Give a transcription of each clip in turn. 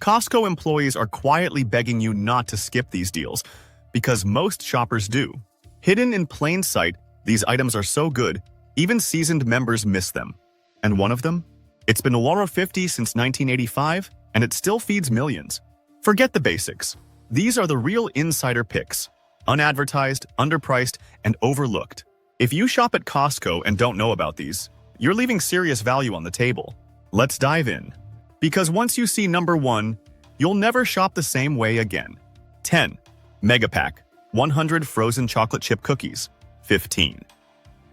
Costco employees are quietly begging you not to skip these deals, because most shoppers do. Hidden in plain sight, these items are so good, even seasoned members miss them. And one of them? It's been $1.50 since 1985, and it still feeds millions. Forget the basics. These are the real insider picks. Unadvertised, underpriced, and overlooked. If you shop at Costco and don't know about these, you're leaving serious value on the table. Let's dive in. Because once you see number 1, you'll never shop the same way again. 10. Mega Pack, 100 frozen chocolate chip cookies. 15.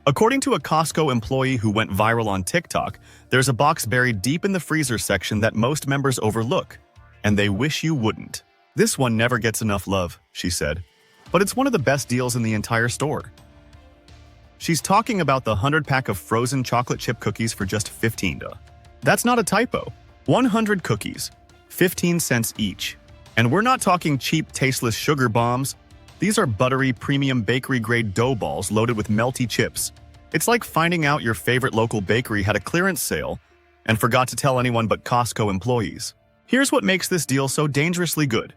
According to a Costco employee who went viral on TikTok, there's a box buried deep in the freezer section that most members overlook, and they wish you wouldn't. This one never gets enough love, she said, but it's one of the best deals in the entire store. She's talking about the 100-pack of frozen chocolate chip cookies for just $15. That's not a typo. 100 cookies, 15 cents each. And we're not talking cheap, tasteless sugar bombs. These are buttery, premium bakery-grade dough balls loaded with melty chips. It's like finding out your favorite local bakery had a clearance sale and forgot to tell anyone but Costco employees. Here's what makes this deal so dangerously good.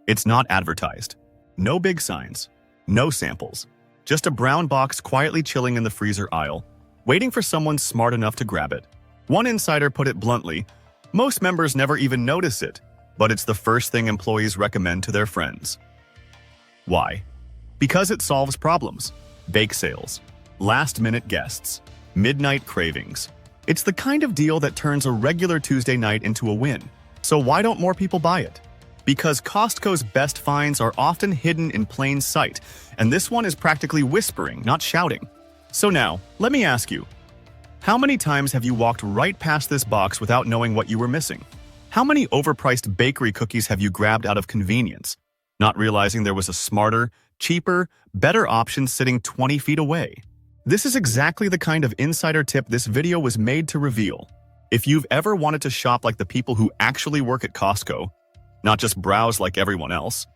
It's not advertised. No big signs. No samples. Just a brown box quietly chilling in the freezer aisle, waiting for someone smart enough to grab it. One insider put it bluntly, most members never even notice it, but it's the first thing employees recommend to their friends. Why? Because it solves problems. Bake sales, last-minute guests, midnight cravings. It's the kind of deal that turns a regular Tuesday night into a win. So why don't more people buy it? Because Costco's best finds are often hidden in plain sight, and this one is practically whispering, not shouting. So now, let me ask you, how many times have you walked right past this box without knowing what you were missing? How many overpriced bakery cookies have you grabbed out of convenience, not realizing there was a smarter, cheaper, better option sitting 20 feet away? This is exactly the kind of insider tip this video was made to reveal. If you've ever wanted to shop like the people who actually work at Costco, not just browse like everyone else,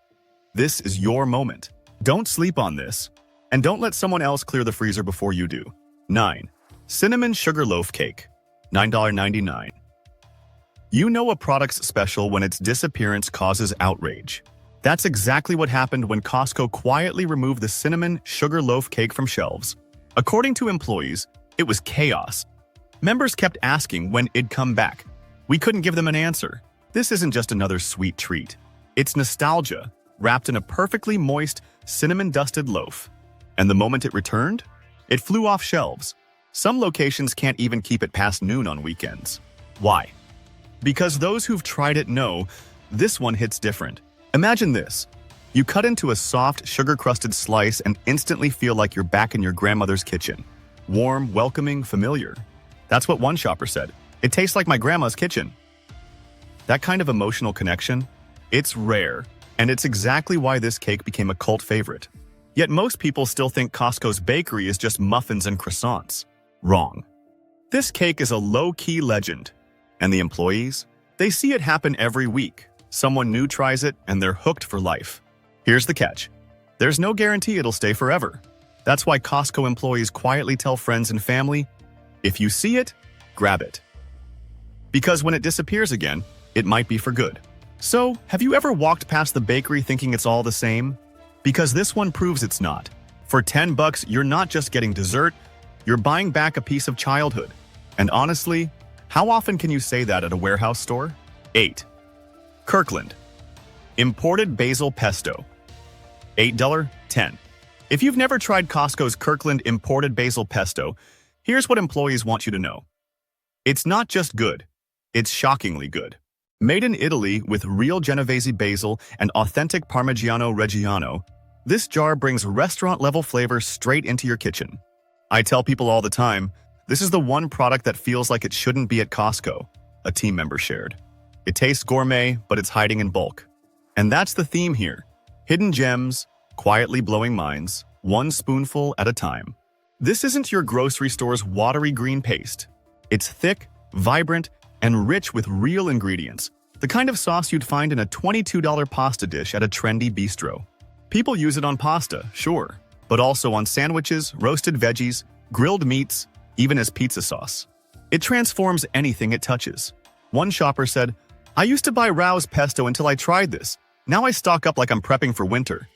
this is your moment. Don't sleep on this, and don't let someone else clear the freezer before you do. 9. Cinnamon Sugar Loaf Cake, $9.99. You know a product's special when its disappearance causes outrage. That's exactly what happened when Costco quietly removed the cinnamon sugar loaf cake from shelves. According to employees, it was chaos. Members kept asking when it'd come back. We couldn't give them an answer. This isn't just another sweet treat. It's nostalgia, wrapped in a perfectly moist, cinnamon-dusted loaf. And the moment it returned, it flew off shelves. Some locations can't even keep it past noon on weekends. Why? Because those who've tried it know, this one hits different. Imagine this. You cut into a soft, sugar-crusted slice and instantly feel like you're back in your grandmother's kitchen. Warm, welcoming, familiar. That's what one shopper said. It tastes like my grandma's kitchen. That kind of emotional connection, it's rare, and it's exactly why this cake became a cult favorite. Yet most people still think Costco's bakery is just muffins and croissants. Wrong. This cake is a low-key legend. And the employees? They see it happen every week. Someone new tries it, and they're hooked for life. Here's the catch. There's no guarantee it'll stay forever. That's why Costco employees quietly tell friends and family, if you see it, grab it. Because when it disappears again, it might be for good. So, have you ever walked past the bakery thinking it's all the same? Because this one proves it's not. For $10, you're not just getting dessert, you're buying back a piece of childhood. And honestly, how often can you say that at a warehouse store? 8. Kirkland. Imported basil pesto. $8.10. If you've never tried Costco's Kirkland imported basil pesto, here's what employees want you to know. It's not just good, it's shockingly good. Made in Italy with real Genovese basil and authentic Parmigiano Reggiano, this jar brings restaurant-level flavor straight into your kitchen. I tell people all the time, this is the one product that feels like it shouldn't be at Costco, a team member shared. It tastes gourmet, but it's hiding in bulk. And that's the theme here. Hidden gems, quietly blowing minds, one spoonful at a time. This isn't your grocery store's watery green paste. It's thick, vibrant, and rich with real ingredients, the kind of sauce you'd find in a $22 pasta dish at a trendy bistro. People use it on pasta, sure, but also on sandwiches, roasted veggies, grilled meats, even as pizza sauce. It transforms anything it touches. One shopper said, I used to buy Rao's pesto until I tried this. Now I stock up like I'm prepping for winter.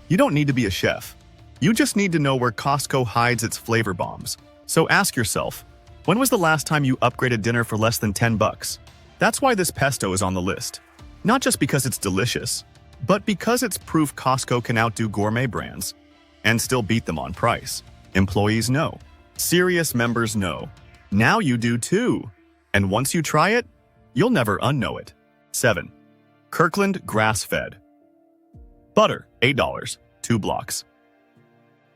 You don't need to be a chef. You just need to know where Costco hides its flavor bombs. So ask yourself, when was the last time you upgraded dinner for less than 10 bucks? That's why this pesto is on the list. Not just because it's delicious, but because it's proof Costco can outdo gourmet brands and still beat them on price. Employees know. Serious members know. Now you do too. And once you try it, you'll never unknow it. 7. Kirkland grass-fed. Butter, $8, 2 blocks.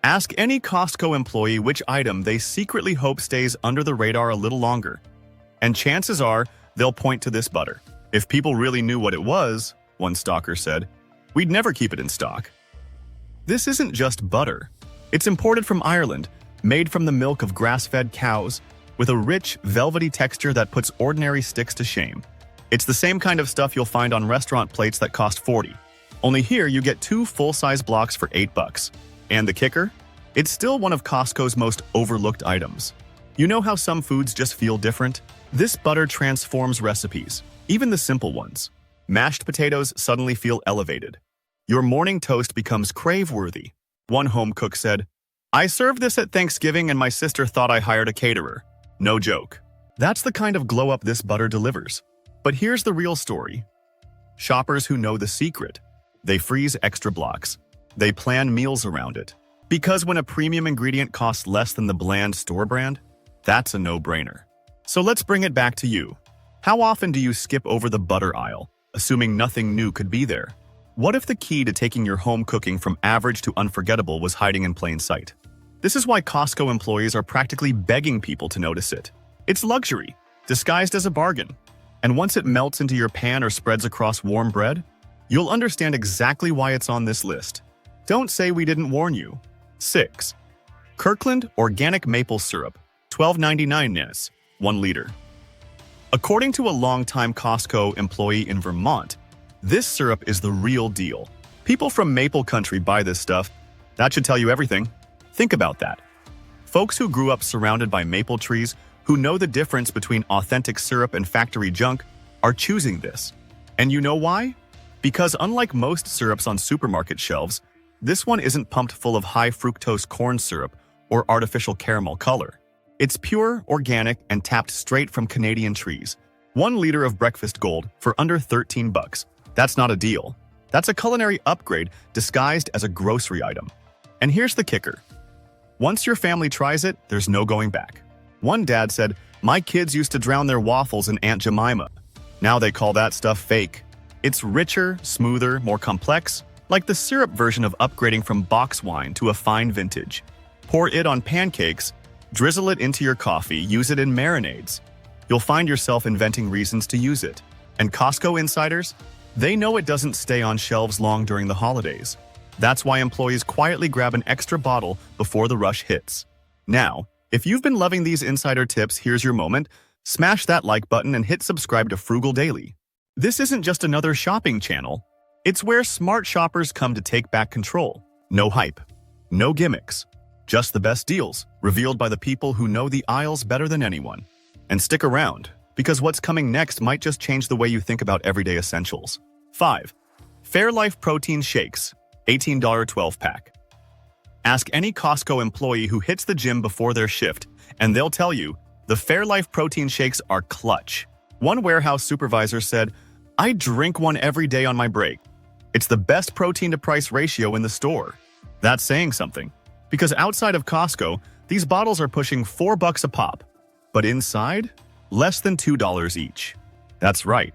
Ask any Costco employee which item they secretly hope stays under the radar a little longer. And chances are, they'll point to this butter. If people really knew what it was, one stalker said, we'd never keep it in stock. This isn't just butter. It's imported from Ireland, made from the milk of grass-fed cows, with a rich, velvety texture that puts ordinary sticks to shame. It's the same kind of stuff you'll find on restaurant plates that cost $40. Only here you get 2 full-size blocks for $8. And the kicker? It's still one of Costco's most overlooked items. You know how some foods just feel different? This butter transforms recipes, even the simple ones. Mashed potatoes suddenly feel elevated. Your morning toast becomes crave-worthy. One home cook said, I served this at Thanksgiving and my sister thought I hired a caterer. No joke. That's the kind of glow-up this butter delivers. But here's the real story. Shoppers who know the secret. They freeze extra blocks. They plan meals around it. Because when a premium ingredient costs less than the bland store brand, that's a no-brainer. So let's bring it back to you. How often do you skip over the butter aisle, assuming nothing new could be there? What if the key to taking your home cooking from average to unforgettable was hiding in plain sight? This is why Costco employees are practically begging people to notice it. It's luxury, disguised as a bargain. And once it melts into your pan or spreads across warm bread, you'll understand exactly why it's on this list. Don't say we didn't warn you. 6. Kirkland Organic Maple Syrup, $12.99 NIS, 1 liter. According to a longtime Costco employee in Vermont, this syrup is the real deal. People from Maple Country buy this stuff. That should tell you everything. Think about that. Folks who grew up surrounded by maple trees, who know the difference between authentic syrup and factory junk, are choosing this. And you know why? Because unlike most syrups on supermarket shelves, this one isn't pumped full of high fructose corn syrup or artificial caramel color. It's pure, organic, and tapped straight from Canadian trees. 1 liter of breakfast gold for under 13 bucks. That's not a deal. That's a culinary upgrade disguised as a grocery item. And here's the kicker. Once your family tries it, there's no going back. One dad said, my kids used to drown their waffles in Aunt Jemima. Now they call that stuff fake. It's richer, smoother, more complex, like the syrup version of upgrading from box wine to a fine vintage. Pour it on pancakes, drizzle it into your coffee, use it in marinades. You'll find yourself inventing reasons to use it. And Costco insiders? They know it doesn't stay on shelves long during the holidays. That's why employees quietly grab an extra bottle before the rush hits. Now, if you've been loving these insider tips, here's your moment. Smash that like button and hit subscribe to Frugal Daily. This isn't just another shopping channel. It's where smart shoppers come to take back control. No hype, no gimmicks, just the best deals, revealed by the people who know the aisles better than anyone. And stick around, because what's coming next might just change the way you think about everyday essentials. 5. Fairlife Protein Shakes, $18 12-pack. Ask any Costco employee who hits the gym before their shift, and they'll tell you, the Fairlife Protein Shakes are clutch. One warehouse supervisor said, I drink one every day on my break. It's the best protein-to-price ratio in the store. That's saying something, because outside of Costco, these bottles are pushing $4 a pop. But inside, less than $2 each. That's right.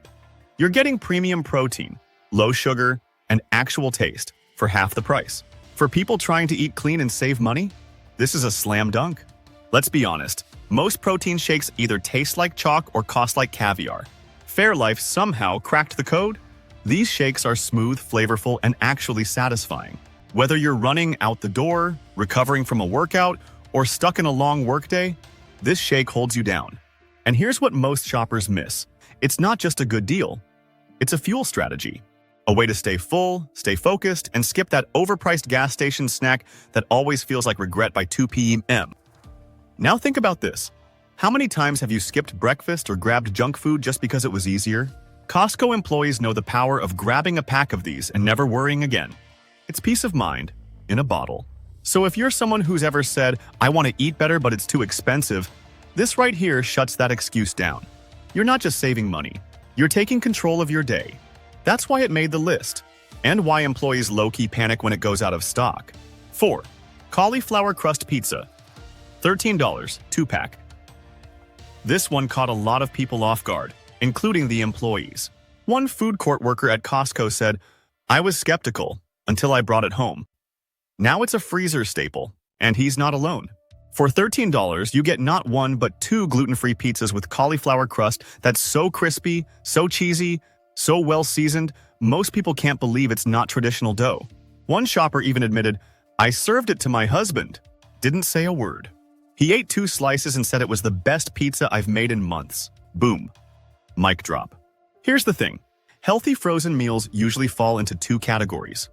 You're getting premium protein, low sugar, and actual taste for half the price. For people trying to eat clean and save money, this is a slam dunk. Let's be honest, most protein shakes either taste like chalk or cost like caviar. Fairlife somehow cracked the code. These shakes are smooth, flavorful, and actually satisfying. Whether you're running out the door, recovering from a workout, or stuck in a long workday, this shake holds you down. And here's what most shoppers miss. It's not just a good deal. It's a fuel strategy. A way to stay full, stay focused, and skip that overpriced gas station snack that always feels like regret by 2 p.m. Now think about this. How many times have you skipped breakfast or grabbed junk food just because it was easier? Costco employees know the power of grabbing a pack of these and never worrying again. It's peace of mind in a bottle. So if you're someone who's ever said, I want to eat better but it's too expensive, this right here shuts that excuse down. You're not just saving money, you're taking control of your day. That's why it made the list, and why employees low-key panic when it goes out of stock. 4. Cauliflower crust pizza. $13, 2-pack. This one caught a lot of people off guard, including the employees. One food court worker at Costco said, I was skeptical until I brought it home. Now it's a freezer staple, and he's not alone. For $13, you get not one but 2 gluten-free pizzas with cauliflower crust that's so crispy, so cheesy, so well-seasoned, most people can't believe it's not traditional dough. One shopper even admitted, I served it to my husband. Didn't say a word. He ate 2 slices and said it was the best pizza I've made in months. Boom. Mic drop. Here's the thing. Healthy frozen meals usually fall into 2 categories: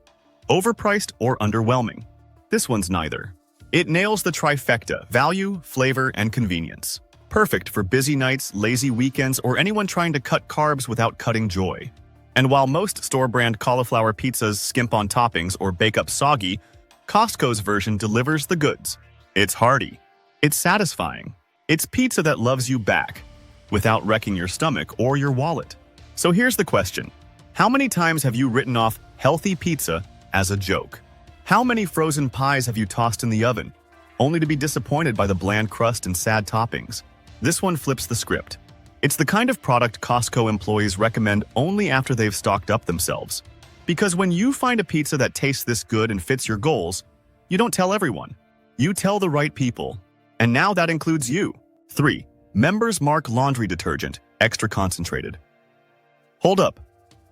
overpriced or underwhelming. This one's neither. It nails the trifecta: value, flavor, and convenience. Perfect for busy nights, lazy weekends, or anyone trying to cut carbs without cutting joy. And while most store-brand cauliflower pizzas skimp on toppings or bake up soggy, Costco's version delivers the goods. It's hearty. It's satisfying. It's pizza that loves you back, without wrecking your stomach or your wallet. So here's the question. How many times have you written off healthy pizza as a joke? How many frozen pies have you tossed in the oven, only to be disappointed by the bland crust and sad toppings? This one flips the script. It's the kind of product Costco employees recommend only after they've stocked up themselves. Because when you find a pizza that tastes this good and fits your goals, you don't tell everyone. You tell the right people. And now that includes you. 3. Members Mark laundry detergent, extra concentrated. Hold up.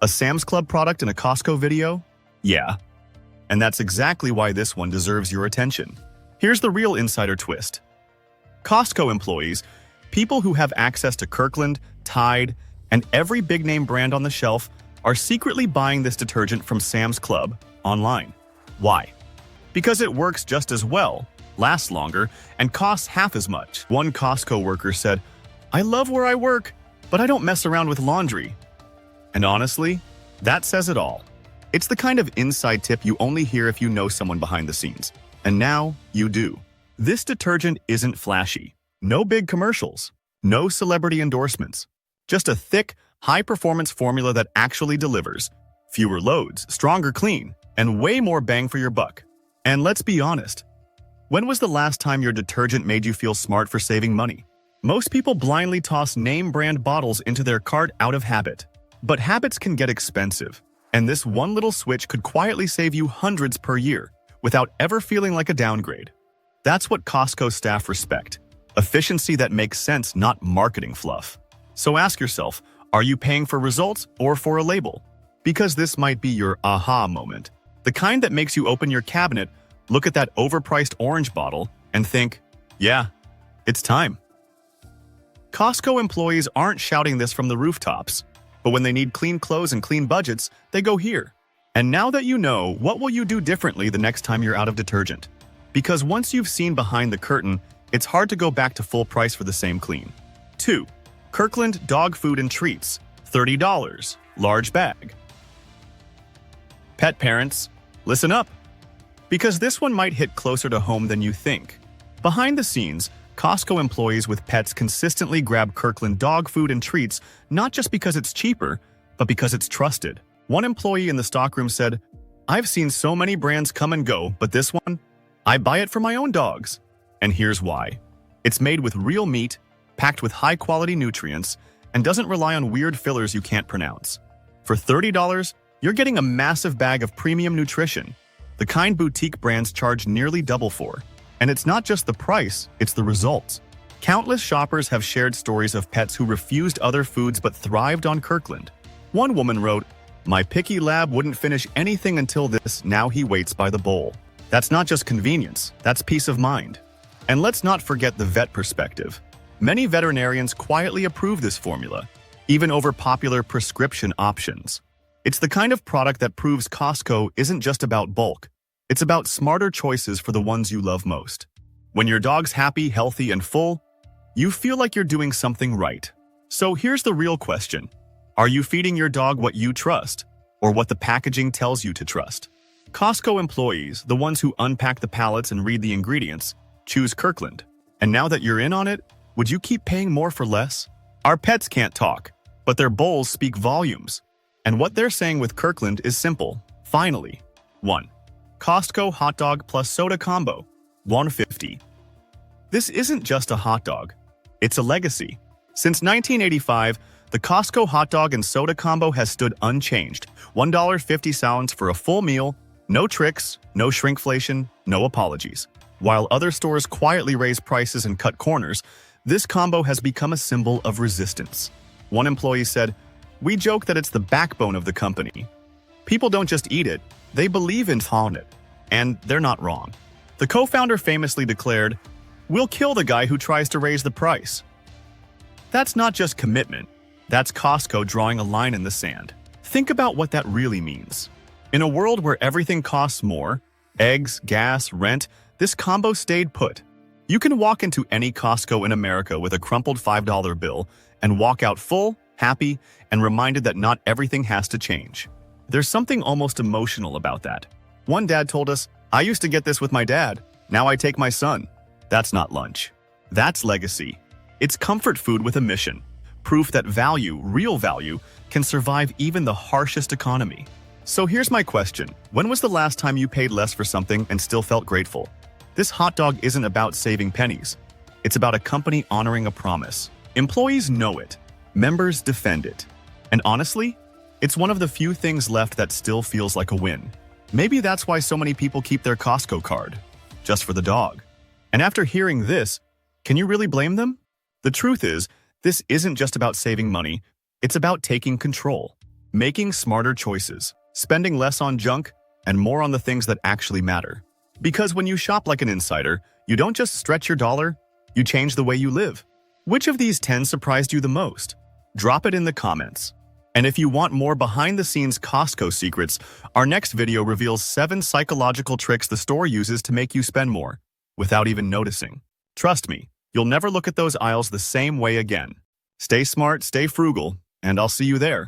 A Sam's Club product in a Costco video? Yeah. And that's exactly why this one deserves your attention. Here's the real insider twist. Costco employees, people who have access to Kirkland, Tide, and every big-name brand on the shelf, are secretly buying this detergent from Sam's Club online. Why? Because it works just as well, lasts longer, and costs half as much. One Costco worker said, I love where I work, but I don't mess around with laundry. And honestly, that says it all. It's the kind of inside tip you only hear if you know someone behind the scenes. And now you do. This detergent isn't flashy. No big commercials. No celebrity endorsements. Just a thick, high-performance formula that actually delivers. Fewer loads, stronger clean, and way more bang for your buck. And let's be honest. When was the last time your detergent made you feel smart for saving money? Most people blindly toss name-brand bottles into their cart out of habit. But habits can get expensive. And this one little switch could quietly save you hundreds per year, without ever feeling like a downgrade. That's what Costco staff respect. Efficiency that makes sense, not marketing fluff. So ask yourself, are you paying for results or for a label? Because this might be your aha moment. The kind that makes you open your cabinet, look at that overpriced orange bottle, and think, yeah, it's time. Costco employees aren't shouting this from the rooftops. But when they need clean clothes and clean budgets, they go here. And now that you know, what will you do differently the next time you're out of detergent? Because once you've seen behind the curtain, it's hard to go back to full price for the same clean. 2. Kirkland dog food and treats, $30, large bag. Pet parents, listen up. Because this one might hit closer to home than you think. Behind the scenes, Costco employees with pets consistently grab Kirkland dog food and treats not just because it's cheaper, but because it's trusted. One employee in the stockroom said, I've seen so many brands come and go, but this one, I buy it for my own dogs. And here's why. It's made with real meat, packed with high-quality nutrients, and doesn't rely on weird fillers you can't pronounce. For $30, you're getting a massive bag of premium nutrition, the kind boutique brands charge nearly double for. And it's not just the price, it's the results. Countless shoppers have shared stories of pets who refused other foods but thrived on Kirkland. One woman wrote, My picky lab wouldn't finish anything until this, now he waits by the bowl. That's not just convenience, that's peace of mind. And let's not forget the vet perspective. Many veterinarians quietly approve this formula, even over popular prescription options. It's the kind of product that proves Costco isn't just about bulk. It's about smarter choices for the ones you love most. When your dog's happy, healthy, and full, you feel like you're doing something right. So here's the real question. Are you feeding your dog what you trust, or what the packaging tells you to trust? Costco employees, the ones who unpack the pallets and read the ingredients, choose Kirkland. And now that you're in on it, would you keep paying more for less? Our pets can't talk, but their bowls speak volumes. And what they're saying with Kirkland is simple. Finally. 1. Costco hot dog plus soda combo, $1.50. This isn't just a hot dog. It's a legacy. Since 1985, the Costco hot dog and soda combo has stood unchanged. $1.50 for a full meal, no tricks, no shrinkflation, no apologies. While other stores quietly raise prices and cut corners, this combo has become a symbol of resistance. One employee said, "We joke that it's the backbone of the company. People don't just eat it, they believe in it." And they're not wrong. The co-founder famously declared, "We'll kill the guy who tries to raise the price." That's not just commitment. That's Costco drawing a line in the sand. Think about what that really means. In a world where everything costs more, eggs, gas, rent, this combo stayed put. You can walk into any Costco in America with a crumpled $5 bill and walk out full, happy, and reminded that not everything has to change. There's something almost emotional about that. One dad told us, "I used to get this with my dad. Now I take my son." That's not lunch. That's legacy. It's comfort food with a mission. Proof that value, real value, can survive even the harshest economy. So here's my question. When was the last time you paid less for something and still felt grateful? This hot dog isn't about saving pennies. It's about a company honoring a promise. Employees know it. Members defend it. And honestly, it's one of the few things left that still feels like a win. Maybe that's why so many people keep their Costco card, just for the dog. And after hearing this, can you really blame them? The truth is, this isn't just about saving money, it's about taking control, making smarter choices, spending less on junk, and more on the things that actually matter. Because when you shop like an insider, you don't just stretch your dollar, you change the way you live. Which of these 10 surprised you the most? Drop it in the comments. And if you want more behind-the-scenes Costco secrets, our next video reveals 7 psychological tricks the store uses to make you spend more, without even noticing. Trust me, you'll never look at those aisles the same way again. Stay smart, stay frugal, and I'll see you there.